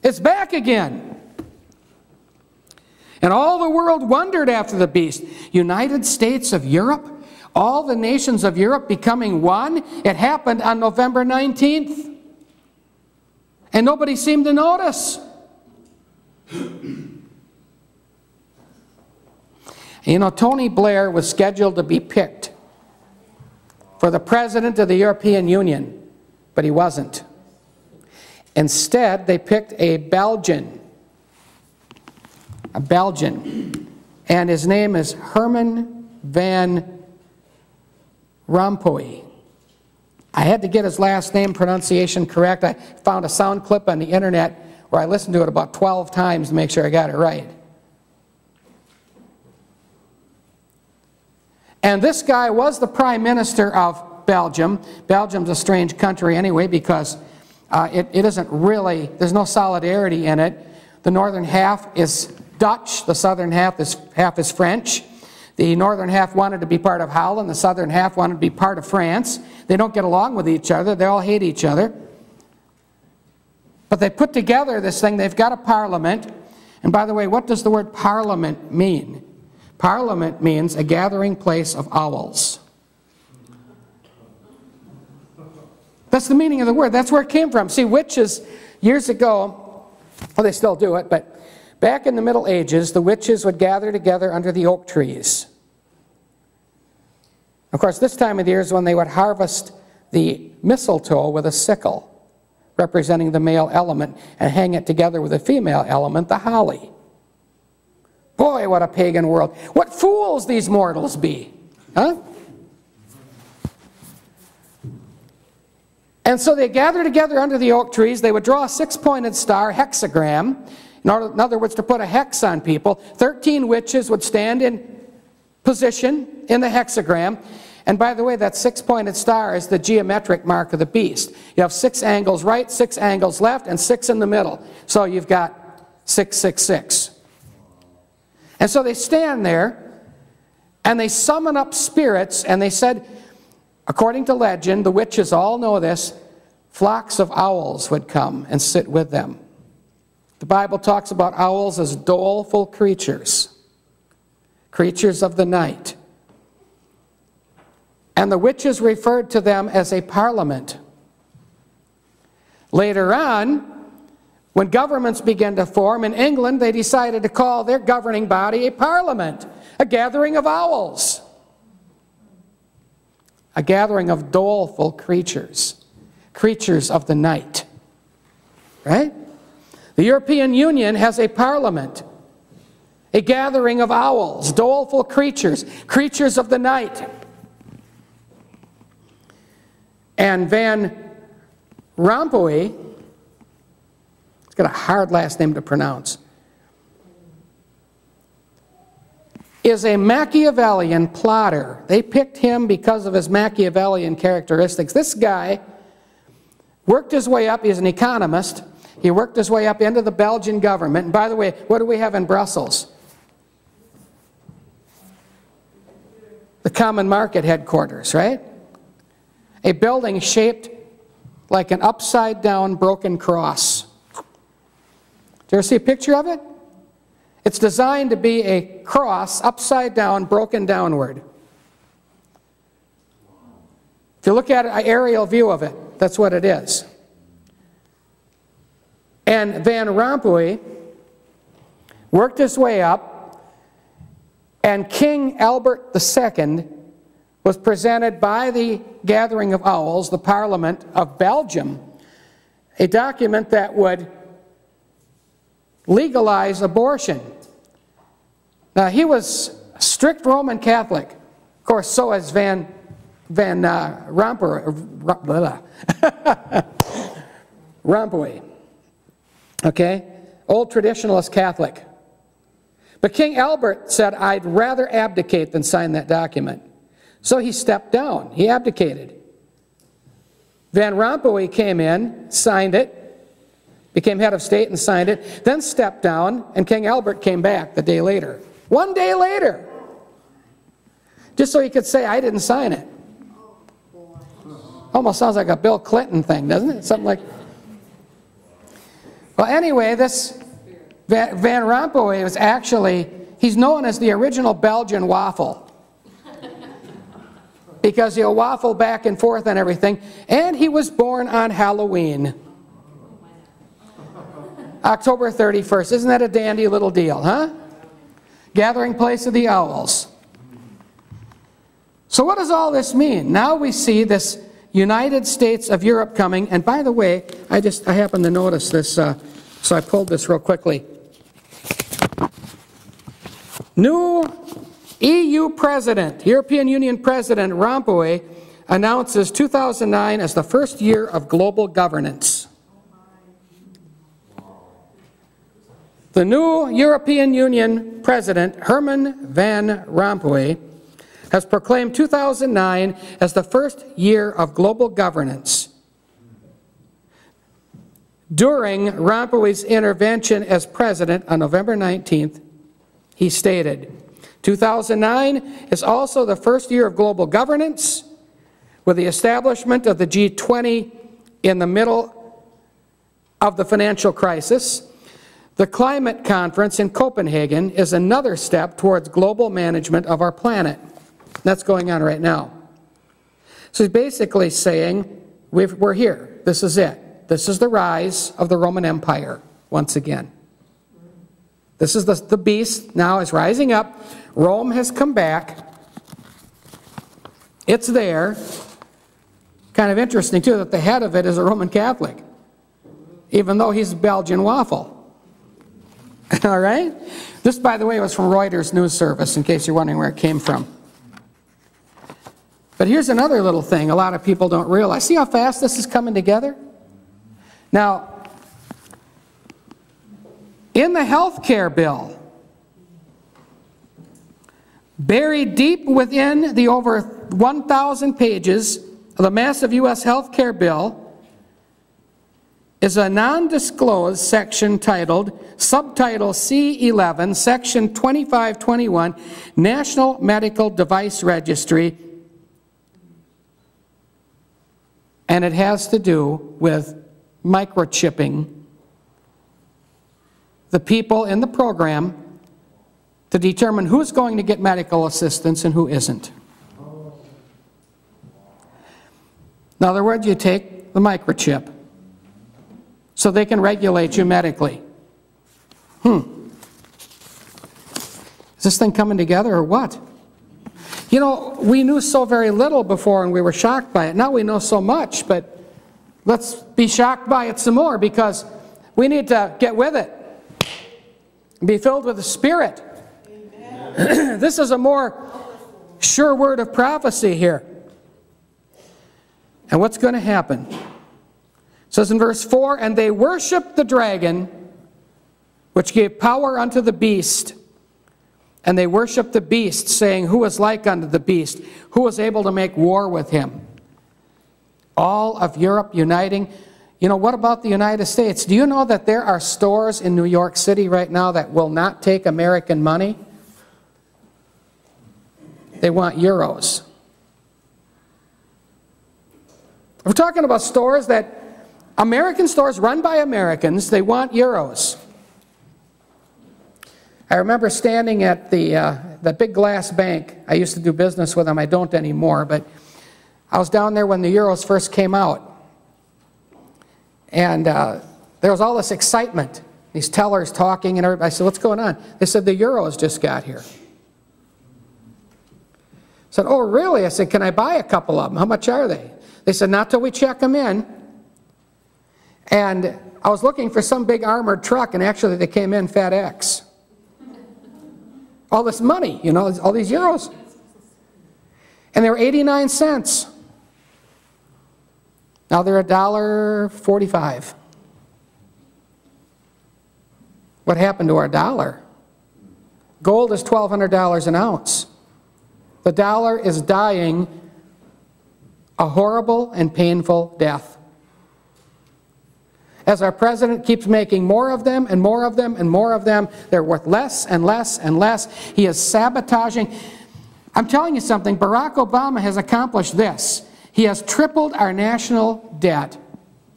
It's back again. And all the world wondered after the beast. United States of Europe, all the nations of Europe becoming one. It happened on November 19th. And nobody seemed to notice. You know, Tony Blair was scheduled to be picked for the president of the European Union, but he wasn't. Instead, they picked a Belgian, and his name is Herman van Rompuy. I had to get his last name pronunciation correct. I found a sound clip on the internet where I listened to it about 12 times to make sure I got it right. And this guy was the prime minister of Belgium. Belgium's a strange country anyway because it isn't really, there's no solidarity in it. The northern half is Dutch, the southern half is French. The northern half wanted to be part of Holland, the southern half wanted to be part of France. They don't get along with each other, they all hate each other. But they put together this thing, they've got a parliament. And by the way, what does the word parliament mean? Parliament means a gathering place of owls. That's the meaning of the word. That's where it came from. See, witches, years ago, well, they still do it, but back in the Middle Ages, the witches would gather together under the oak trees. Of course, this time of the year is when they would harvest the mistletoe with a sickle, representing the male element, and hang it together with the female element, the holly. Boy, what a pagan world. What fools these mortals be. Huh? And so they gathered together under the oak trees. They would draw a six-pointed star, hexagram. In other words, to put a hex on people. 13 witches would stand in position in the hexagram. And by the way, that six-pointed star is the geometric mark of the beast. You have 6 angles right, 6 angles left, and 6 in the middle. So you've got 666. And so they stand there, and they summon up spirits, and they said, according to legend, the witches all know this, flocks of owls would come and sit with them. The Bible talks about owls as doleful creatures, creatures of the night. And the witches referred to them as a parliament. Later on, when governments began to form in England, they decided to call their governing body a parliament, a gathering of owls, a gathering of doleful creatures, creatures of the night. Right? The European Union has a parliament, a gathering of owls, doleful creatures, creatures of the night. And Van Rompuy, he's got a hard last name to pronounce, is a Machiavellian plotter. They picked him because of his Machiavellian characteristics. This guy worked his way up, he's an economist, he worked his way up into the Belgian government. And by the way, what do we have in Brussels? The Common Market headquarters, right? A building shaped like an upside-down broken cross. Did you ever see a picture of it? It's designed to be a cross, upside down, broken downward. If you look at an aerial view of it, that's what it is. And Van Rompuy worked his way up, and King Albert II was presented by the Gathering of Owls, the Parliament of Belgium, a document that would legalize abortion. Now, he was a strict Roman Catholic. Of course, so is Van Rompuy. Okay? Old traditionalist Catholic. But King Albert said, I'd rather abdicate than sign that document. So he stepped down. He abdicated. Van Rompuy came in, signed it, became head of state and signed it, then stepped down, and King Albert came back the day later. 1 day later. Just so he could say, I didn't sign it. Almost sounds like a Bill Clinton thing, doesn't it? Something like... Well, anyway, this Van Rompuy was actually, he's known as the original Belgian waffle. Because he'll waffle back and forth and everything. And he was born on Halloween. October 31st. Isn't that a dandy little deal, huh? Gathering place of the owls. So what does all this mean? Now we see this United States of Europe coming. And by the way, I happened to notice this, so I pulled this real quickly. New EU President, European Union President Rompuy announces 2009 as the first year of global governance. The new European Union President, Herman Van Rompuy, has proclaimed 2009 as the first year of global governance. During Rompuy's intervention as president on November 19th, he stated, 2009 is also the first year of global governance, with the establishment of the G20 in the middle of the financial crisis. The climate conference in Copenhagen is another step towards global management of our planet. That's going on right now. So he's basically saying, we're here. This is it. This is the rise of the Roman Empire once again. This is the beast now is rising up. Rome has come back. It's there. Kind of interesting, too, that the head of it is a Roman Catholic, even though he's a Belgian waffle. All right? This, by the way, was from Reuters News Service, in case you're wondering where it came from. But here's another little thing a lot of people don't realize. See how fast this is coming together? Now, in the health care bill, buried deep within the over 1,000 pages of the massive U.S. health care bill is a non-disclosed section titled, subtitle C11, section 2521, National Medical Device Registry, and it has to do with microchipping the people in the program to determine who's going to get medical assistance and who isn't. In other words, you take the microchip so they can regulate you medically. Is this thing coming together or what? You know, we knew so very little before and we were shocked by it. Now we know so much, but let's be shocked by it some more because we need to get with it. Be filled with the Spirit. This is a more sure word of prophecy here. And what's going to happen? It says in verse 4, and they worshiped the dragon, which gave power unto the beast. And they worshiped the beast, saying, who is like unto the beast? Who was able to make war with him? All of Europe uniting. You know, what about the United States? Do you know that there are stores in New York City right now that will not take American money? They want euros. We're talking about stores that, American stores run by Americans, they want euros. I remember standing at the big glass bank. I used to do business with them. I don't anymore, but I was down there when the euros first came out. And there was all this excitement. These tellers talking and everybody. I said, what's going on? They said, the euros just got here. I said, oh, really? I said, can I buy a couple of them? How much are they? They said, not till we check them in. And I was looking for some big armored truck, and actually they came in FedEx. All this money, you know, all these euros. And they were 89 cents. Now they're $1.45. What happened to our dollar? Gold is $1,200 an ounce. The dollar is dying a horrible and painful death. As our president keeps making more of them and more of them and more of them, they're worth less and less and less. He is sabotaging. I'm telling you something, Barack Obama has accomplished this. He has tripled our national debt